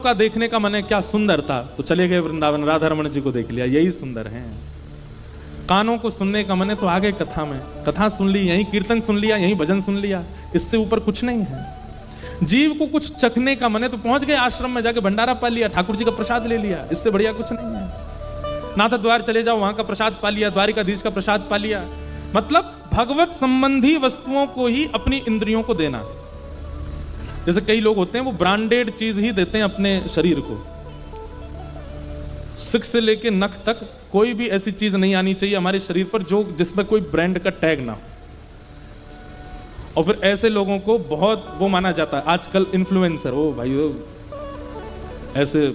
का देखने का मन है, क्या सुंदर था, तो चले गए वृंदावन, राधा रमण जी को देख लिया, यही सुंदर है। कानों को सुनने का मन है तो आ गए कथा में, कथा सुन ली, यहीं कीर्तन सुन लिया, यहीं भजन सुन लिया, इससे ऊपर कुछ नहीं है। जीव को कुछ चखने का मन है तो पहुंच गए आश्रम में, जाके भंडारा पा लिया, ठाकुर जी का प्रसाद ले लिया, इससे बढ़िया कुछ नहीं है। नाथ द्वार चले जाओ, वहां का प्रसाद पा लिया, द्वारिकाधीश का प्रसाद पा लिया। मतलब भगवत संबंधी वस्तुओं को ही अपनी इंद्रियों को देना। जैसे कई लोग होते हैं वो ब्रांडेड चीज ही देते हैं अपने शरीर को, सिक से लेके नख तक कोई भी ऐसी चीज नहीं आनी चाहिए हमारे शरीर पर जो जिसमें कोई ब्रांड का टैग ना हो। और फिर ऐसे लोगों को बहुत वो माना जाता है। आजकल इन्फ्लुएंसर, ओ भाई वो ऐसे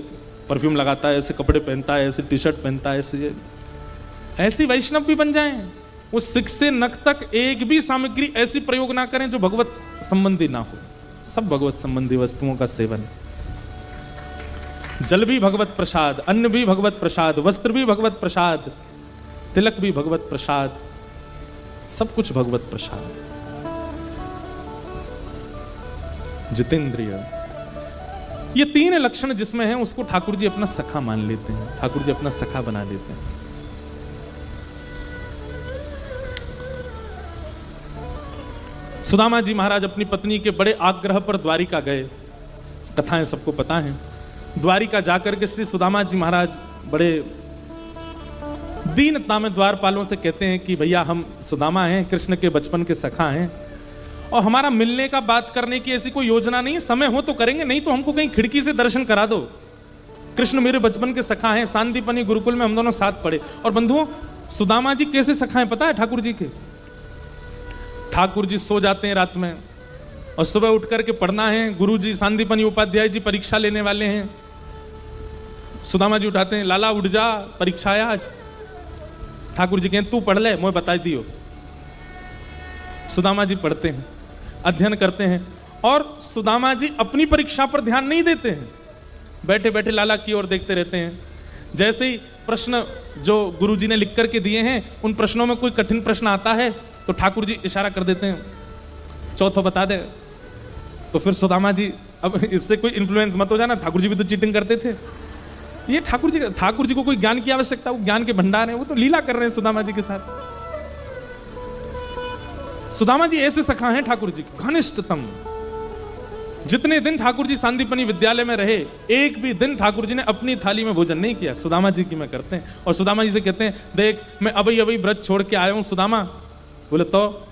परफ्यूम लगाता है, ऐसे कपड़े पहनता है, ऐसे टी शर्ट पहनता है, ऐसी वैष्णव भी बन जाएं। वो सिक से नख तक एक भी सामग्री ऐसी प्रयोग ना करें जो भगवत संबंधी ना हो। सब भगवत संबंधी वस्तुओं का सेवन। जल भी भगवत प्रसाद, अन्न भी भगवत प्रसाद, वस्त्र भी भगवत प्रसाद, तिलक भी भगवत प्रसाद, सब कुछ भगवत प्रसाद। जितेंद्रिय, ये तीन लक्षण जिसमें हैं उसको ठाकुर जी अपना सखा मान लेते हैं, ठाकुर जी अपना सखा बना लेते हैं। सुदामा जी महाराज अपनी पत्नी के बड़े आग्रह पर द्वारिका गए, कथाएं सबको पता हैं। द्वारिका जाकर के श्री सुदामा जी महाराज बड़े दीनता में द्वारपालों से कहते हैं कि भैया हम सुदामा हैं, कृष्ण के बचपन के सखा हैं, और हमारा मिलने का बात करने की ऐसी कोई योजना नहीं है, समय हो तो करेंगे, नहीं तो हमको कहीं खिड़की से दर्शन करा दो। कृष्ण मेरे बचपन के सखा हैं, सांदीपनी गुरुकुल में हम दोनों साथ पढ़े। और बंधुओं, सुदामा जी कैसे सखा हैं पता है ठाकुर जी के? ठाकुर जी सो जाते हैं रात में और सुबह उठ करके पढ़ना है, गुरु जी सांदीपनी उपाध्याय जी परीक्षा लेने वाले हैं। सुदामा जी उठाते हैं, लाला उठ जा, परीक्षा है आज। ठाकुर जी कहते तू पढ़ ले, मुझे बता दियो। सुदामा जी पढ़ते हैं, अध्ययन करते हैं, और सुदामा जी अपनी परीक्षा पर ध्यान नहीं देते हैं, बैठे बैठे लाला की ओर देखते रहते हैं। जैसे ही प्रश्न जो गुरु जी ने लिख करके दिए हैं उन प्रश्नों में कोई कठिन प्रश्न आता है तो ठाकुर जी इशारा कर देते हैं, चौथो बता दे। तो फिर सुदामा जी, अब इससे कोई इन्फ्लुएंस मत हो जाना, ठाकुर जी भी तो चीटिंग करते थे। ये ठाकुर जी को कोई ज्ञान की आवश्यकता, वो ज्ञान के भंडार है, वो तो लीला कर रहे हैं सुदामा जी के साथ। सुदामा जी ऐसे सखा हैं ठाकुर जी, घनिष्ठतम। जितने दिन ठाकुर जी सांदीपनी विद्यालय में रहे, एक भी दिन ठाकुर जी ने अपनी थाली में भोजन नहीं किया। सुदामा जी की मैं करते हैं, और सुदामा जी से कहते हैं, देख मैं अभी व्रत छोड़ के आया हूं सुदामा। बोले तो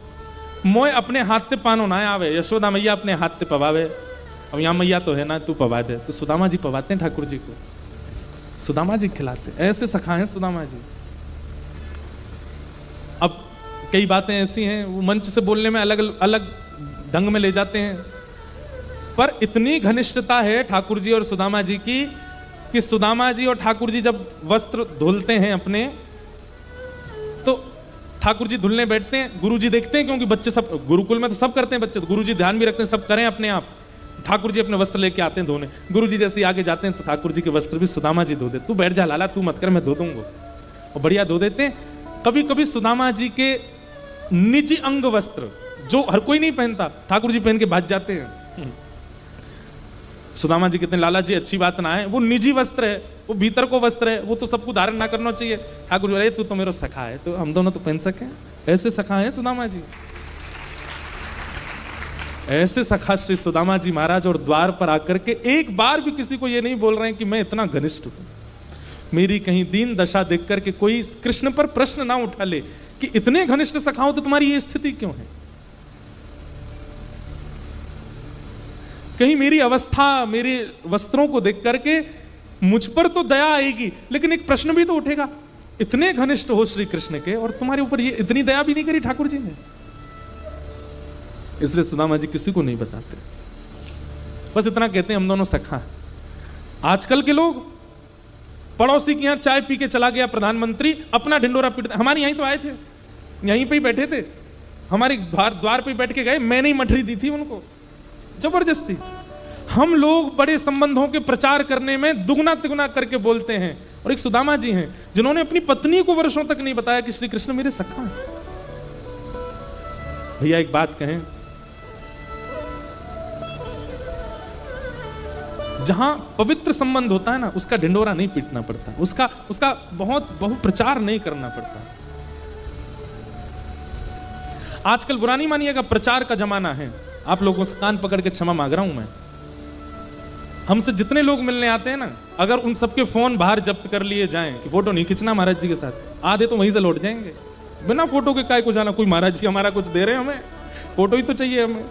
मोय अपने हाथ पे पानो ना आवे, यशोदा मैया अपने हाथ पे पवावे, अब यहाँ मैया तो है ना, तू पवा दे। तो सुदामा जी पवाते हैं ठाकुर जी को, सुदामा जी खिलाते। ऐसे सखा हैं सुदामा जी। अब कई बातें ऐसी हैं वो मंच से बोलने में अलग अलग ढंग में ले जाते हैं, पर इतनी घनिष्ठता है ठाकुर जी और सुदामा जी की कि सुदामा जी और ठाकुर जी जब वस्त्र धुलते हैं अपने, तो ठाकुर जी धुलने बैठते हैं, गुरु जी देखते हैं, क्योंकि बच्चे सब गुरुकुल में तो सब करते हैं बच्चे, तो गुरु जी ध्यान भी रखते हैं सब करें अपने आप। ठाकुर जी अपने वस्त्र लेके आते हैं धोने, गुरु जी जैसे आगे जाते हैं तो ठाकुर जी के वस्त्र भी सुदामा जी धो देते। तू बैठ जा लाला, तू मत कर, मैं धो दूंगा, और बढ़िया धो देते हैं। कभी कभी सुदामा जी के निजी अंग वस्त्र जो हर कोई नहीं पहनता, ठाकुर जी पहन के भाग जाते हैं। सुदामा जी कहते हैं, लाला जी अच्छी बात ना है, वो निजी वस्त्र है, वो भीतर को वस्त्र है, वो तो सबको धारण ना करना चाहिए। ठाकुर जी, अरे तू तो मेरा सखा है, तो हम दोनों तो पहन सके। ऐसे सखा है सुदामा जी, ऐसे सखा श्री सुदामा जी महाराज। और द्वार पर आकर के एक बार भी किसी को ये नहीं बोल रहे हैं कि मैं इतना घनिष्ठ हूं। मेरी कहीं दीन दशा देख करके कोई कृष्ण पर प्रश्न ना उठा ले कि इतने घनिष्ठ सखा हो तो तुम्हारी ये स्थिति क्यों है। कहीं मेरी अवस्था, मेरे वस्त्रों को देख करके मुझ पर तो दया आएगी, लेकिन एक प्रश्न भी तो उठेगा, इतने घनिष्ठ हो श्री कृष्ण के और तुम्हारे ऊपर ये इतनी दया भी नहीं करी ठाकुर जी ने। इसलिए सुदामा जी किसी को नहीं बताते, बस इतना कहते हैं हम दोनों सखा। आजकल के लोग, पड़ोसी के यहां चाय पी के चला गया प्रधानमंत्री, अपना ढिंडोरा पीटते। हमारे यहीं तो आए थे, यहीं पे ही बैठे थे, हमारे द्वार पे बैठ के गए, मैंने ही मठरी दी थी उनको जबरदस्ती। हम लोग बड़े संबंधों के प्रचार करने में दुगना तिगुना करके बोलते हैं, और एक सुदामा जी हैं जिन्होंने अपनी पत्नी को वर्षों तक नहीं बताया कि श्री कृष्ण मेरे सखा हैं। भैया एक बात कहें, जहां पवित्र संबंध होता है ना, उसका ढिंडोरा नहीं पीटना पड़ता, उसका बहुत प्रचार नहीं करना पड़ता। आजकल बुरा नहीं मानिएगा, प्रचार का जमाना है। आप लोगों से कान पकड़ के क्षमा मांग रहा हूं मैं। हमसे जितने लोग मिलने आते हैं ना, अगर उन सबके फोन बाहर जब्त कर लिए जाएं कि फोटो नहीं खींचना महाराज जी के साथ, आधे तो वहीं से लौट जाएंगे। बिना फोटो के काय को जाना, कोई महाराज जी हमारा कुछ दे रहे हैं, हमें फोटो ही तो चाहिए हमें।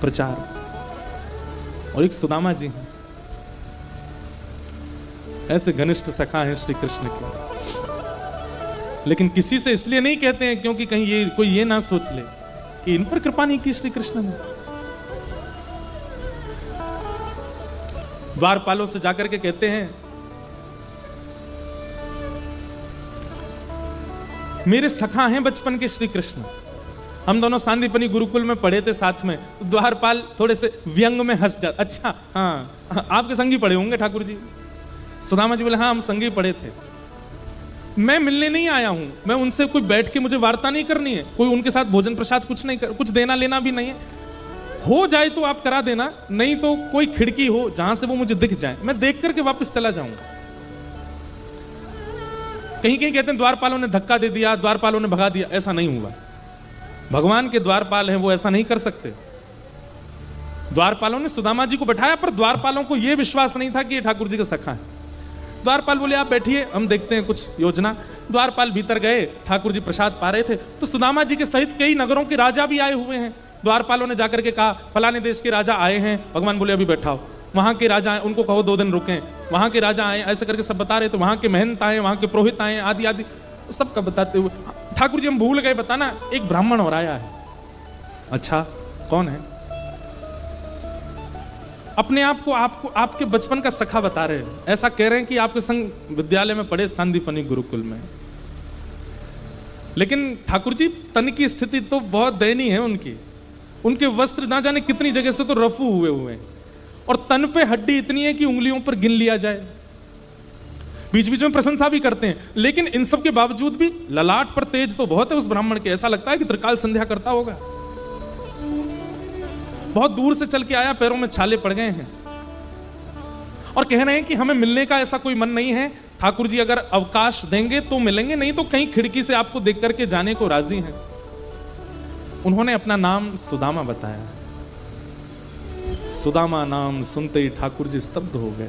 प्रचार। और एक सुदामा जी हैं, ऐसे घनिष्ठ सखा हैं श्री कृष्ण के, लेकिन किसी से इसलिए नहीं कहते हैं क्योंकि कहीं कोई ये ना सोच ले कि इन पर कृपा नहीं की श्री कृष्ण ने। द्वारपालों से जाकर के कहते हैं, मेरे सखा हैं बचपन के श्री कृष्ण। हम दोनों सांदीपनी गुरुकुल में पढ़े थे साथ में, तो द्वारपाल थोड़े से व्यंग में हंस जाते। अच्छा हाँ, आपके संगी पढ़े होंगे ठाकुर जी। सुदामा जी बोले हाँ, हम संगी पढ़े थे। मैं मिलने नहीं आया हूं, मैं उनसे कोई बैठ के मुझे वार्ता नहीं करनी है, कोई उनके साथ भोजन प्रसाद कुछ देना लेना भी नहीं है। हो जाए तो आप करा देना, नहीं तो कोई खिड़की हो जहां से वो मुझे दिख जाए, मैं देख करके वापस चला जाऊंगा। कहीं कहीं कहते हैं द्वारपालों ने धक्का दे दिया, द्वारपालों ने भगा दिया, ऐसा नहीं हुआ। भगवान के द्वारपाल हैं, वो ऐसा नहीं कर सकते। द्वारपालों ने सुदामा जी को बैठाया, पर द्वारपालों को यह विश्वास नहीं था कि ये ठाकुर जी का सखा है। द्वारपाल बोले आप बैठिए, हम देखते हैं कुछ योजना। द्वारपाल भीतर गए, ठाकुर जी प्रसाद पा रहे थे, तो सुदामा जी के सहित कई नगरों के राजा भी आए हुए हैं। द्वारपालों ने जाकर के कहा फलाने देश के राजा आए हैं। भगवान बोले अभी बैठाओ। वहां के राजा आए, उनको कहो 2 दिन रुकें। वहां के राजा आए, ऐसे करके सब बता रहे थे। वहां के महंत आए, वहां के पुरोहित आए, आदि आदि सबका बताते हुए ठाकुर जी हम भूल गए बताना, एक ब्राह्मण और आया है। अच्छा कौन है? अपने आप को आपके बचपन का सखा बता रहे हैं, ऐसा कह रहे हैं कि आपके संग विद्यालय में पढ़े सांदीपनी गुरुकुल में। लेकिन ठाकुर जी तन की स्थिति तो बहुत दयनीय है उनकी। उनके वस्त्र ना जाने कितनी जगह से तो रफू हुए हैं, और तन पे हड्डी इतनी है कि उंगलियों पर गिन लिया जाए। बीच बीच में प्रशंसा भी करते हैं, लेकिन इन सब के बावजूद भी ललाट पर तेज तो बहुत है उस ब्राह्मण के। ऐसा लगता है कि त्रिकाल संध्या करता होगा। बहुत दूर से चल के आया, पैरों में छाले पड़ गए हैं, और कह रहे हैं कि हमें मिलने का ऐसा कोई मन नहीं है। ठाकुर जी अगर अवकाश देंगे तो मिलेंगे, नहीं तो कहीं खिड़की से आपको देख करके जाने को राजी हैं। उन्होंने अपना नाम सुदामा बताया। सुदामा नाम सुनते ही ठाकुर जी स्तब्ध हो गए,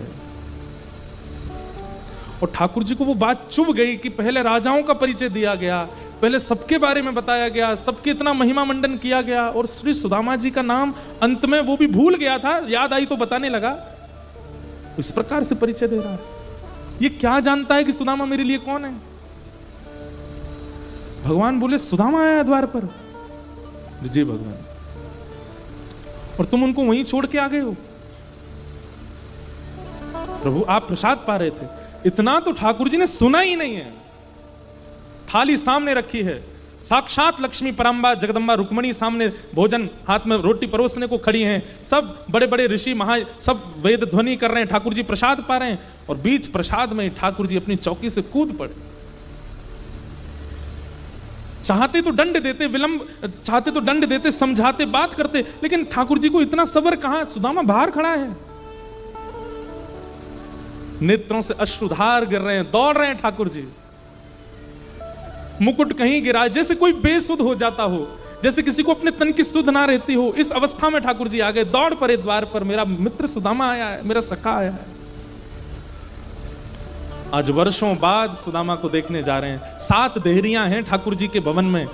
और ठाकुर जी को वो बात चुभ गई कि पहले राजाओं का परिचय दिया गया, पहले सबके बारे में बताया गया, सबके इतना महिमा मंडन किया गया, और श्री सुदामा जी का नाम अंत में वो भी भूल गया था, याद आई तो बताने लगा। इस प्रकार से परिचय दे रहा है। ये क्या जानता है कि सुदामा मेरे लिए कौन है? भगवान बोले सुदामा आया द्वार पर। जी भगवान, और तुम उनको वहीं छोड़ के आ गए हो? प्रभु आप प्रसाद पा रहे थे। इतना तो ठाकुर जी ने सुना ही नहीं है। थाली सामने रखी है, साक्षात लक्ष्मी पराम्बा जगदम्बा रुक्मणी सामने भोजन हाथ में रोटी परोसने को खड़ी हैं। सब बड़े बड़े ऋषि महा सब वेद ध्वनि कर रहे हैं, ठाकुर जी प्रसाद पा रहे हैं, और बीच प्रसाद में ठाकुर जी अपनी चौकी से कूद पड़े। चाहते तो दंड देते, चाहते तो दंड देते, समझाते, बात करते, लेकिन ठाकुर जी को इतना सब्र कहां। सुदामा बाहर खड़ा है, नेत्रों से अश्रुधार गिर रहे हैं, दौड़ रहे हैं ठाकुर जी। मुकुट कहीं गिरा, जैसे कोई बेसुध हो जाता हो, जैसे किसी को अपने तन की सुध ना रहती हो। इस अवस्था में ठाकुर जी आ गए, दौड़ पड़े द्वार पर। मेरा मित्र सुदामा आया है, मेरा सखा आया है। आज वर्षों बाद सुदामा को देखने जा रहे हैं। 7 देहरियां हैं ठाकुर जी के भवन में।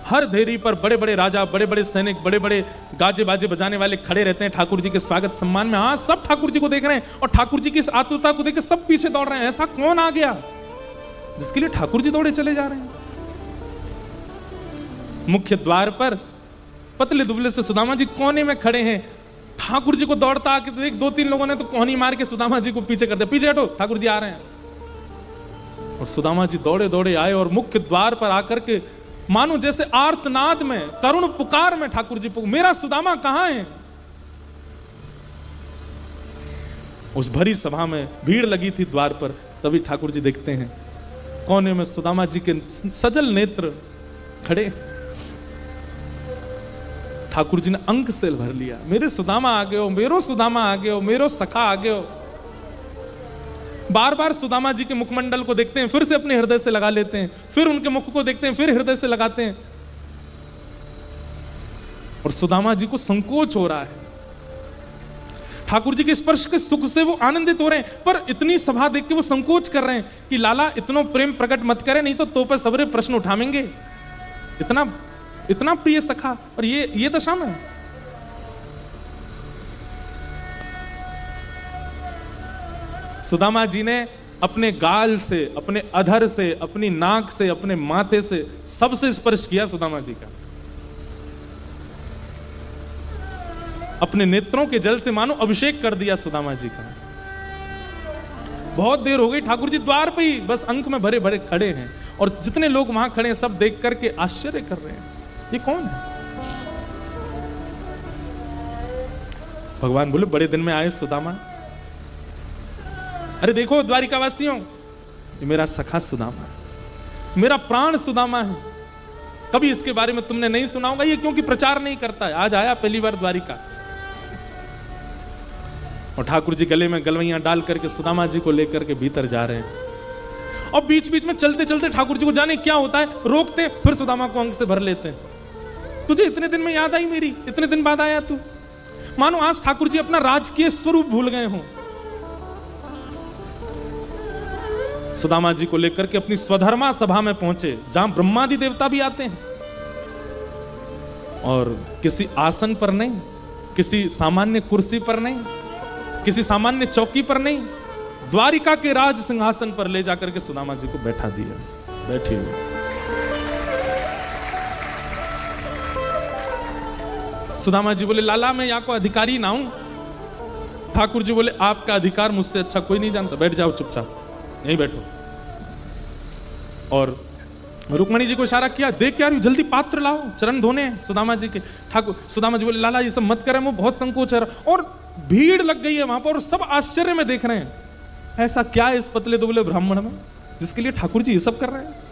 हर देहरी पर बड़े बड़े राजा, बड़े बड़े सैनिक, बड़े बड़े गाजे बाजे बजाने वाले खड़े रहते हैं ठाकुर जी के स्वागत सम्मान में। हाँ, सब ठाकुर जी को देख रहे हैं, और ठाकुर जी की इस आतुरता को देख के सब पीछे दौड़ रहे हैं। ऐसा कौन आ गया जिसके लिए ठाकुर जी दौड़े चले जा रहे हैं? मुख्य द्वार पर पतले दुबले से सुदामा जी कोने में खड़े हैं। ठाकुर जी को दौड़ता आके देख 2-3 लोगों ने तो कोहनी मार के सुदामा जी को पीछे कर दिया। पीछे हटो, ठाकुर जी आ रहे हैं। और सुदामा जी दौड़े दौड़े आए, और मुख्य द्वार पर आकर के मानो जैसे आर्तनाद में, करुण पुकार में ठाकुर जी मेरा सुदामा कहां है? उस भरी सभा में भीड़ लगी थी द्वार पर। तभी ठाकुर जी देखते हैं कोने में सुदामा जी के सजल नेत्र खड़े। ठाकुर जी ने अंक से भर लिया, मेरे सुदामा आ गए हो, मेरो सुदामा आ गए हो, मेरो सखा आ गए हो। बार बार सुदामा जी के मुखमंडल को देखते हैं, फिर से अपने हृदय से लगा लेते हैं, फिर उनके मुख को देखते हैं, फिर हृदय से लगाते हैं। और सुदामा जी को संकोच हो रहा है, ठाकुर जी के स्पर्श के सुख से वो आनंदित हो रहे हैं, पर इतनी सभा देख के वो संकोच कर रहे हैं कि लाला इतना प्रेम प्रकट मत करे, नहीं तो पे सबरे प्रश्न उठावेंगे। इतना इतना प्रिय सखा और ये दशा में। सुदामा जी ने अपने गाल से, अपने अधर से, अपनी नाक से, अपने माथे से सबसे स्पर्श किया सुदामा जी का। अपने नेत्रों के जल से मानो अभिषेक कर दिया सुदामा जी का। बहुत देर हो गई, ठाकुर जी द्वार पे ही बस अंक में भरे भरे खड़े हैं और जितने लोग वहां खड़े हैं सब देख करके आश्चर्य कर रहे हैं, ये कौन है? भगवान बोले बड़े दिन में आए सुदामा। अरे देखो द्वारिकावासियों, ये मेरा सखा सुदामा है, मेरा प्राण सुदामा है। कभी इसके बारे में तुमने नहीं सुना होगा, ये क्योंकि प्रचार नहीं करता है, आज आया पहली बार द्वारिका। और ठाकुर जी गले में गलवैयां डाल करके सुदामा जी को लेकर के भीतर जा रहे हैं और बीच बीच में चलते चलते ठाकुर जी को जाने क्या होता है रोकते हैं, फिर सुदामा को अंक से भर लेते हैं। तुझे इतने दिन में याद आई मेरी, इतने दिन बाद आया तू। मानो आज ठाकुर जी अपना राजकीय स्वरूप भूल गए हों। सुदामा जी को लेकर के अपनी स्वधर्मा सभा में पहुंचे, जहां ब्रह्मादि देवता भी आते हैं, और किसी आसन पर नहीं, किसी सामान्य कुर्सी पर नहीं, किसी सामान्य चौकी पर नहीं, द्वारिका के राज सिंहासन पर ले जाकर के सुदामा जी को बैठा दिया। बैठे हुए सुदामा जी बोले लाला मैं यहाँ को अधिकारी ना हूं। ठाकुर जी बोले आपका अधिकार मुझसे अच्छा कोई नहीं जानता, बैठ जाओ चुपचाप, यहीं बैठो। और रुक्मणी जी को इशारा किया, देख क्या रही, जल्दी पात्र लाओ, चरण धोने सुदामा जी के। ठाकुर सुदामा जी बोले लाला ये सब मत करें, वो बहुत संकोच है। और भीड़ लग गई है वहां पर और सब आश्चर्य में देख रहे हैं, ऐसा क्या है इस पतले दुबले ब्राह्मण में जिसके लिए ठाकुर जी ये सब कर रहे हैं।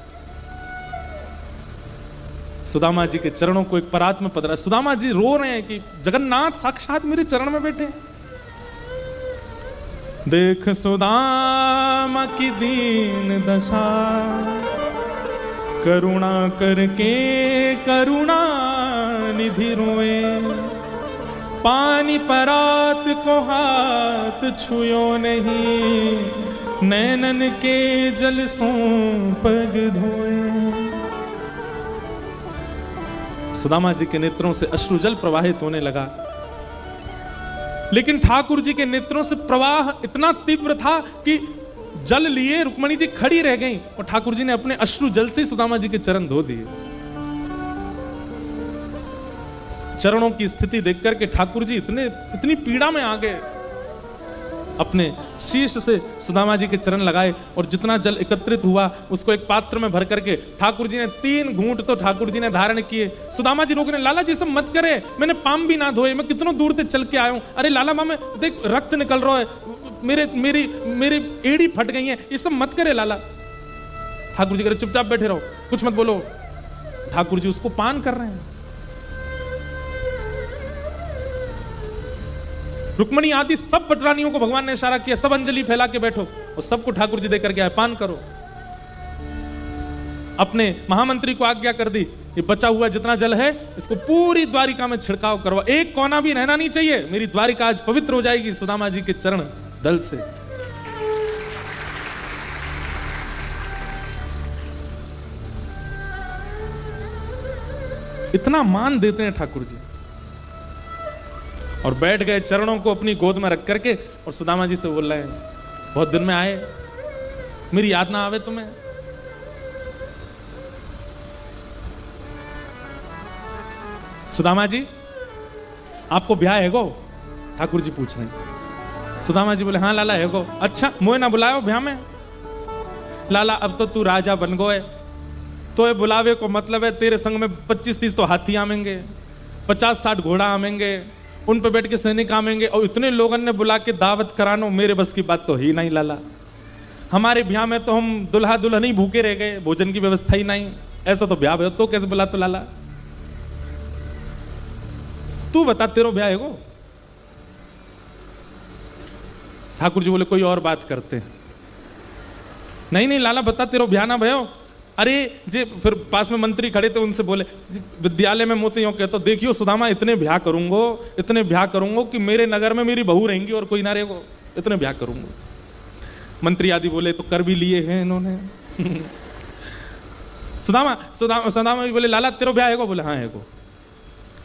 सुदामा जी के चरणों को एक परात में पधरा। सुदामा जी रो रहे हैं कि जगन्नाथ साक्षात मेरे चरण में बैठे। देख सुदामा की दीन दशा, करुणा करके करुणा निधि रोए, पानी परात को हाथ छुयो नहीं, नैनन के जल सो पग धोए। सुदामा जी के नेत्रों से अश्रुजल प्रवाहित होने लगा, लेकिन ठाकुर जी के नेत्रों से प्रवाह इतना तीव्र था कि जल लिए रुक्मणी जी खड़ी रह गईं और ठाकुर जी ने अपने अश्रु जल से सुदामा जी के चरण धो दिए। चरणों की स्थिति देख करके ठाकुर जी इतनी पीड़ा में आ गए, अपने शीश से सुदामा जी के चरण लगाए और जितना जल एकत्रित हुआ उसको एक पात्र में भर करके ठाकुर जी ने 3 घूंट तो ठाकुर जी ने धारण किए। सुदामा जी रोकने, लाला जी सब मत करे, मैंने पाम भी ना धोए, मैं कितनों दूर से चल के आया हूं। अरे लाला मामा देख रक्त निकल रहा है, मेरी एड़ी फट गई है, ये सब मत करे लाला। ठाकुर जी कह रहे चुपचाप बैठे रहो, कुछ मत बोलो। ठाकुर जी उसको पान कर रहे हैं। रुक्मणी आदि सब पटरानियों को भगवान ने इशारा किया, सब अंजलि फैला के बैठो, और सबको ठाकुर जी देकर के आए, पान करो। अपने महामंत्री को आज्ञा कर दी, ये बचा हुआ जितना जल है इसको पूरी द्वारिका में छिड़काव करवा, एक कोना भी रहना नहीं चाहिए, मेरी द्वारिका आज पवित्र हो जाएगी सुदामा जी के चरण दल से। इतना मान देते हैं ठाकुर जी। और बैठ गए चरणों को अपनी गोद में रख करके, और सुदामा जी से बोल रहे हैं, बहुत दिन में आए, मेरी याद ना आवे तुम्हें? सुदामा जी आपको ब्याह है गो? ठाकुर जी पूछ रहे हैं। सुदामा जी बोले हाँ लाला है गो। अच्छा मोए ना बुलायो ब्याह में? लाला अब तो तू राजा बन गो है, तो ये बुलावे को मतलब है तेरे संग में 25-30 तो हाथी आमेंगे, 50-60 घोड़ा आमेंगे, उन पे बैठ के सैनिक आमेंगे, और इतने लोगों ने बुला के दावत करानो, मेरे बस की बात तो ही नहीं लाला। हमारे ब्याह में तो हम दुल्हा दुल्हन ही भूखे रह गए, भोजन की व्यवस्था ही नहीं, ऐसा तो ब्याह है तो कैसे बुला तो लाला? तू बता तेरो ब्याह है को? ठाकुर जी बोले कोई और बात करते। नहीं नहीं लाला बता तेरो ब्याह ना भयो। अरे जी फिर पास में मंत्री खड़े थे, उनसे बोले विद्यालय में मोती यूं कहते, देखियो सुदामा इतने ब्याह करूंगो कि मेरे नगर में मेरी बहू रहेंगी और कोई ना रहेगो, इतने ब्याह करूंगो। मंत्री आदि बोले तो कर भी लिए हैं इन्होंने। सुदामा भी बोले लाला तेरो ब्याह है को? बोले हाँ है को।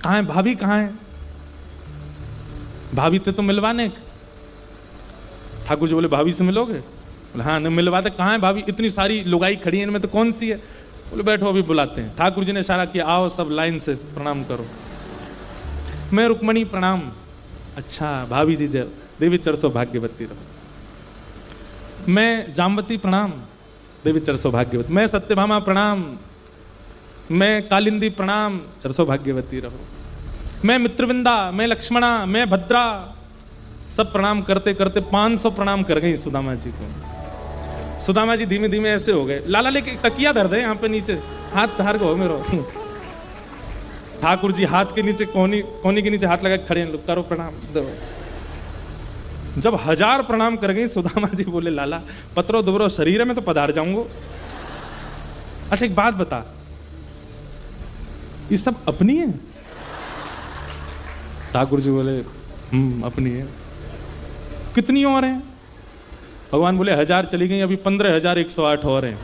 कहाँ है भाभी, कहाँ है भाभी? ते तो मिलवाने। ठाकुर जी बोले भाभी से मिलोगे? बोले हाँ मिलवा दे। कहाँ है भाभी? इतनी सारी लुगाई खड़ी है, इनमें तो कौन सी है? बोले बैठो अभी बुलाते हैं। ठाकुर जी ने इशारा किया आओ सब लाइन से प्रणाम करो। मैं रुक्मणी प्रणाम। अच्छा भाभी जी जय, देवी चरसो भाग्यवती रहो। मैं जामवती प्रणाम, देवी चरसो भाग्यवती। मैं सत्यभामा प्रणाम, मैं कालिंदी प्रणाम, चरसो भाग्यवती रहो। मैं मित्रविंदा, मैं लक्ष्मणा, मैं भद्रा। सब प्रणाम करते करते 500 प्रणाम कर गई सुदामा जी को। सुदामा जी धीमे धीमे ऐसे हो गए। लाला लेके तकिया धर दे यहाँ पे नीचे, हाथ धार को मेरो। ठाकुर जी हाथ के नीचे कोनी के नीचे हाथ लगा खड़े हैं, करो प्रणाम दो। जब 1000 प्रणाम कर गई सुदामा जी बोले लाला पत्रो दुबरो शरीर में तो पधार जाऊंगो। अच्छा एक बात बता, ये सब अपनी है? ठाकुर जी बोले अपनी है। कितनी और हैं? भगवान बोले 1000 चली गई, अभी 15,108 और हैं।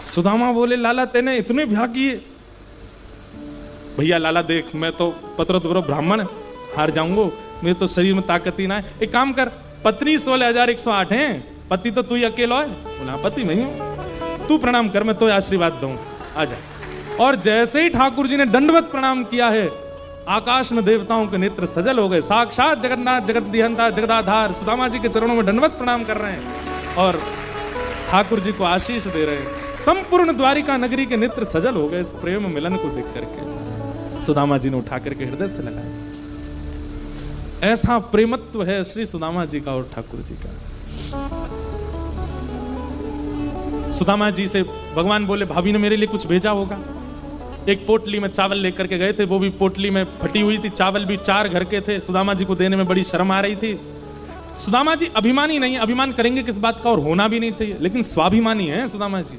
सुदामा बोले लाला तेने इतने ब्याह किए? भैया लाला देख मैं तो पत्रो दुबरो ब्राह्मण हार जाऊंगो, मेरे तो शरीर में ताकत ही ना है। एक काम कर, पत्नी 16,108 हैं, पति तो तू ही अकेला है। बोला पति मैं हूं, तू प्रणाम कर मैं तो आशीर्वाद दूं, आजा। और जैसे ही ठाकुर जी ने दंडवत प्रणाम किया है, आकाश में देवताओं के नेत्र सजल हो गए। साक्षात जगन्नाथ जगतदिहंता जगदाधार सुदामा जी के चरणों में दंडवत प्रणाम कर रहे हैं और ठाकुर जी को आशीष दे रहे हैं। संपूर्ण द्वारिका नगरी के नेत्र सजल हो गए इस प्रेम मिलन को देख करके। सुदामा जी ने उठा करके हृदय से लगाया। ऐसा प्रेमत्व है श्री सुदामा जी का और ठाकुर जी का। सुदामा जी से भगवान बोले भाभी ने मेरे लिए कुछ भेजा होगा। एक पोटली में चावल लेकर के गए थे, वो भी पोटली में फटी हुई थी, चावल भी 4 घर के थे। सुदामा जी को देने में बड़ी शर्म आ रही थी। सुदामा जी अभिमानी नहीं है, अभिमान करेंगे किस बात का और होना भी नहीं चाहिए, लेकिन स्वाभिमानी है सुदामा जी।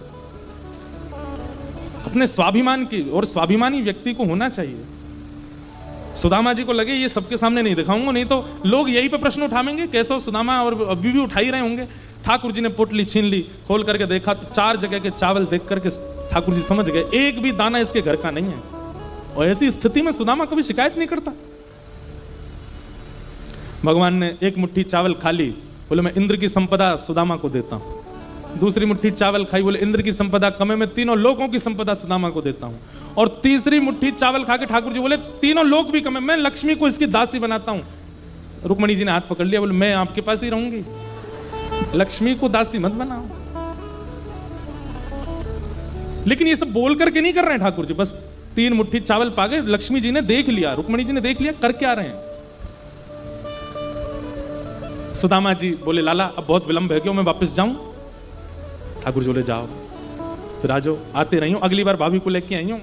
अपने स्वाभिमान की और स्वाभिमानी व्यक्ति को होना चाहिए। सुदामा जी को लगे ये सबके सामने नहीं दिखाऊंगा, नहीं तो लोग यही पे प्रश्न उठाएंगे कैसे सुदामा, और अभी भी उठा ही रहे होंगे। ठाकुर जी ने पोटली छीन ली, खोल करके देखा तो 4 जगह के चावल देख करके ठाकुर जी समझ गए एक भी दाना इसके घर का नहीं है। और ऐसी स्थिति में सुदामा कभी शिकायत नहीं करता। भगवान ने एक मुट्ठी चावल खा ली, बोले मैं इंद्र की संपदा सुदामा को देता हूं। दूसरी मुट्ठी चावल खाई, बोले इंद्र की संपदा कम है, मैं तीनों लोगों की संपदा सुदामा को देता हूं। और तीसरी मुट्ठी चावल खा के ठाकुर जी बोले तीनों लोग भी कम है, मैं लक्ष्मी को इसकी दासी बनाता हूं। रुक्मणी जी ने हाथ पकड़ लिया, बोले मैं आपके पास ही रहूंगी, लक्ष्मी को दासी मत बनाओ। लेकिन ये सब बोल करके नहीं कर रहे हैं ठाकुर जी, बस 3 मुट्ठी चावल पा गए। लक्ष्मी जी ने देख लिया, रुक्मणी जी ने देख लिया कर क्या रहे हैं। सुदामा जी बोले लाला अब बहुत विलंब है, क्यों मैं वापस जाऊं? ठाकुर जी बोले जाओ, फिर आ जाओ, आते रही हूं, अगली बार भाभी को लेके आई हूं।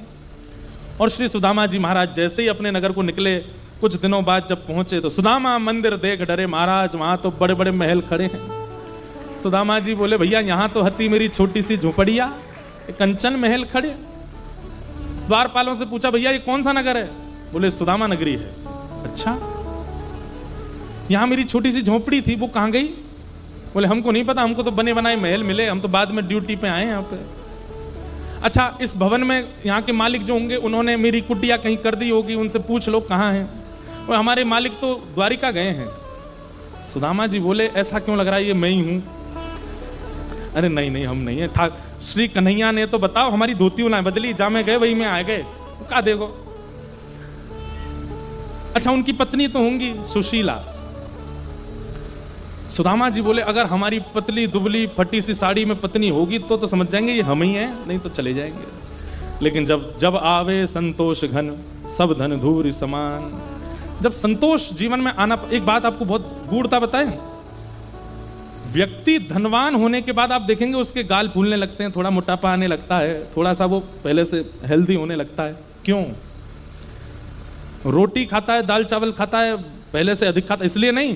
और श्री सुदामा जी महाराज जैसे ही अपने नगर को निकले, कुछ दिनों बाद जब पहुंचे तो सुदामा मंदिर देख डरे महाराज, वहां तो बड़े बड़े महल खड़े हैं। सुदामा जी बोले भैया यहां तो हती मेरी छोटी सी झोपड़िया, कंचन महल खड़े। द्वारपालों से पूछा भैया ये कौन सा नगर है? बोले सुदामा नगरी है। अच्छा, यहां मेरी छोटी सी झोपड़ी थी वो कहां गई? बोले हमको नहीं पता, हमको तो बने बनाए महल मिले, हम तो बाद में ड्यूटी पे आए यहाँ पे। अच्छा, इस भवन में यहाँ के मालिक जो होंगे उन्होंने मेरी कुटिया कहीं कर दी होगी, उनसे पूछ लो कहाँ हैं। और हमारे मालिक तो द्वारिका गए हैं। सुदामा जी बोले ऐसा क्यों लग रहा है ये मैं ही हूं? अरे नहीं नहीं हम नहीं है, श्री कन्हैया ने तो बताओ हमारी धोती उन्हें बदली, जा में गए वही में आ गए, कहा देखो। अच्छा, उनकी पत्नी तो होंगी सुशीला। सुदामा जी बोले अगर हमारी पतली दुबली फटी सी साड़ी में पत्नी होगी तो समझ जाएंगे ये हम ही हैं, नहीं तो चले जाएंगे। लेकिन जब आवे संतोष घन सब धन धूर समान, जब संतोष जीवन में आना। एक बात आपको बहुत गूढ़ता बताएं, व्यक्ति धनवान होने के बाद आप देखेंगे उसके गाल फूलने लगते हैं, थोड़ा मोटापा आने लगता है, थोड़ा सा वो पहले से हेल्दी होने लगता है। क्यों? रोटी खाता है, दाल चावल खाता है, पहले से अधिक खाता है, इसलिए नहीं,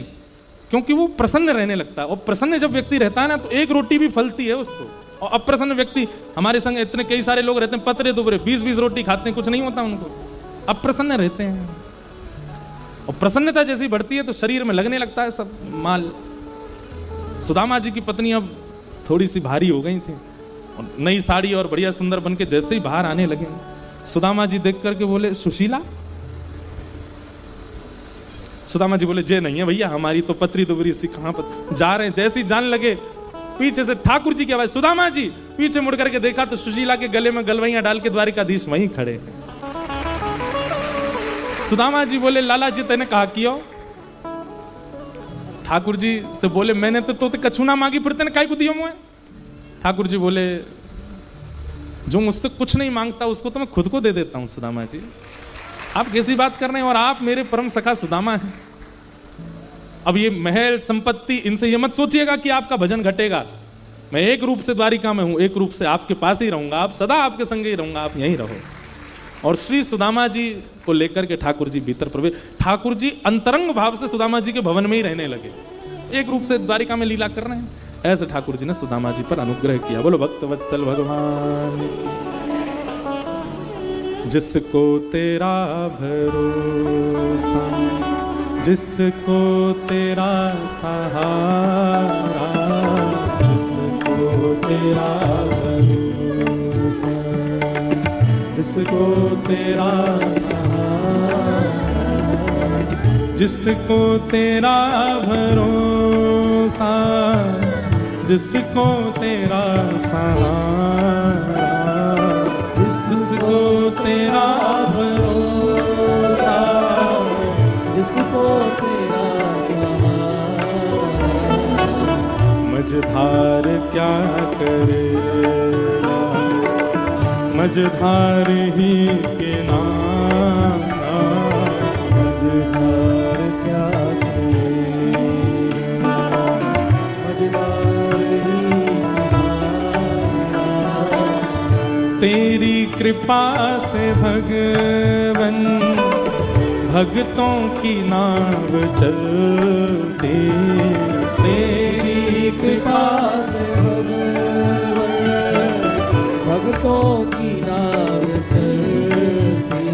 क्योंकि वो प्रसन्न रहने लगता है। और प्रसन्न जब व्यक्ति रहता है ना, तो एक रोटी भी फलती है उसको। और अप्रसन्न व्यक्ति, हमारे संग इतने कई सारे लोग रहते हैं पतरे दुबरे, 20-20 रोटी खाते हैं, कुछ नहीं होता उनको, अप्रसन्न रहते हैं। और प्रसन्नता जैसी बढ़ती है तो शरीर में लगने लगता है सब माल। सुदामा जी की पत्नी अब थोड़ी सी भारी हो गई थी, और नई साड़ी और बढ़िया सुंदर बन के जैसे ही बाहर आने लगे, सुदामा जी देख करके बोले, सुशीला? सुदामा जी बोले, जे नहीं है भैया, हमारी तो पतरी दुबरी सी कहां पर जा रहे हैं। जैसी जान लगे, पीछे से ठाकुर जी की आवाज, सुदामा जी। पीछे मुड़ करके देखा तो सुशीला के गले में गलवैया डाल के द्वारिकाधीश वहीं खड़े हैं। सुदामा जी बोले, लाला जी तेने कहा कियो? ठाकुर जी से बोले, मैंने तो कछु ना मांगी, फिर तेने काहे को दियो मुझे? ठाकुर जी बोले, जो मुझसे कुछ नहीं मांगता उसको तो मैं खुद को दे देता हूं सुदामा जी। आप कैसी बात कर रहे हैं, और आप मेरे परम सखा सुदामा हैं। अब ये महल संपत्ति, इनसे ये मत सोचिएगा कि आपका भजन घटेगा। मैं एक रूप से द्वारिका में हूं, एक रूप से आपके पास ही रहूंगा, आप सदा आपके संग ही रहूंगा, आप यहीं रहो। और श्री सुदामा जी को लेकर के ठाकुर जी भीतर प्रवेश, ठाकुर जी अंतरंग भाव से सुदामा जी के भवन में ही रहने लगे, एक रूप से द्वारिका में लीला कर रहे हैं। ऐसे ठाकुर जी ने सुदामा जी पर अनुग्रह किया। बोलो भक्त वत्सल भगवान। जिसको तेरा भरोसा, जिसको तेरा सहारा, जिसको तेरा भरोसा, जिसको तेरा सहारा, जिसको तेरा भरोसा, जिसको तेरा सहारा, जिसको तेरा भरोसा, जिसको तेरा सहारा, मझधार क्या करेगा, मझधार ही किनारा, मझधार क्या करेगा, मझधार ही किनारा। तेरी कृपा से भगवन भक्तों की नाव चलती, तेरी कृपा से भगवन भक्तों की नाव चलती,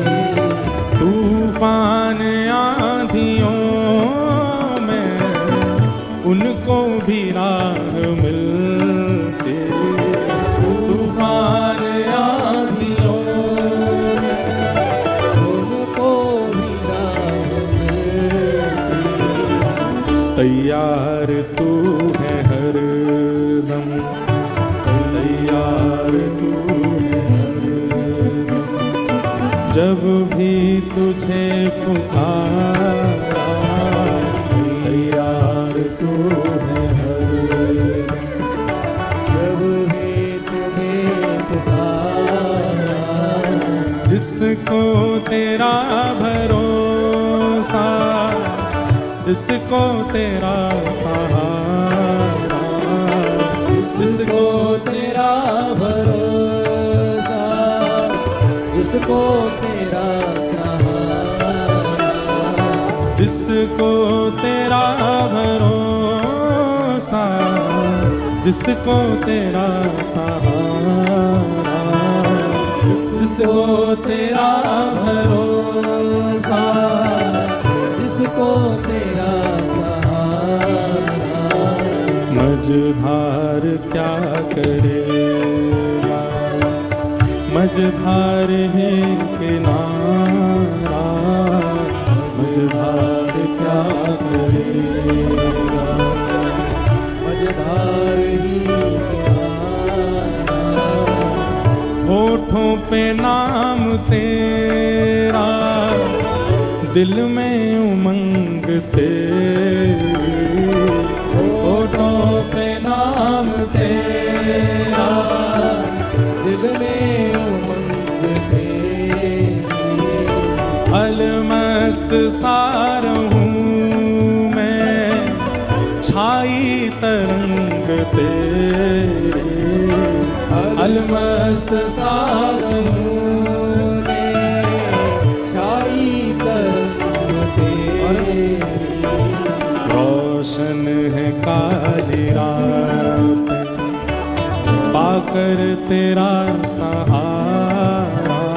तूफान आंधियों में उनको भी राह मिलती, तूफान आंधियों में उनको भी राह मिलती। तैयार तू है हरदम, तैयार तू है हरदम, जब भी तुझे पुकारा, तैयार तू है हरदम, जब भी तुम्हें पुकारा। जिसको तेरा भरोसा, जिसको तेरा सहारा, जिसको तेरा भरोसा, जिसको तेरा सहारा, जिसको तेरा भरोसा, जिसको तेरा सहारा, जिसको तेरा भरोसा, जिसको तेरा सहारा, मझधार क्या करेगा, मझधार है किनारा, मझधार क्या करेगा, मझधार ही किनारा। होठों पे नाम तेरा, दिल में उमंग तेरी, होठों पे नाम तेरा, दिल में उमंग तेरी। अलमस्त सार हूँ मैं, छाई तरंग तेरी, अलमस्त सार हूँ मैं, छाई तरंग है काली रात, पाकर तेरा सहारा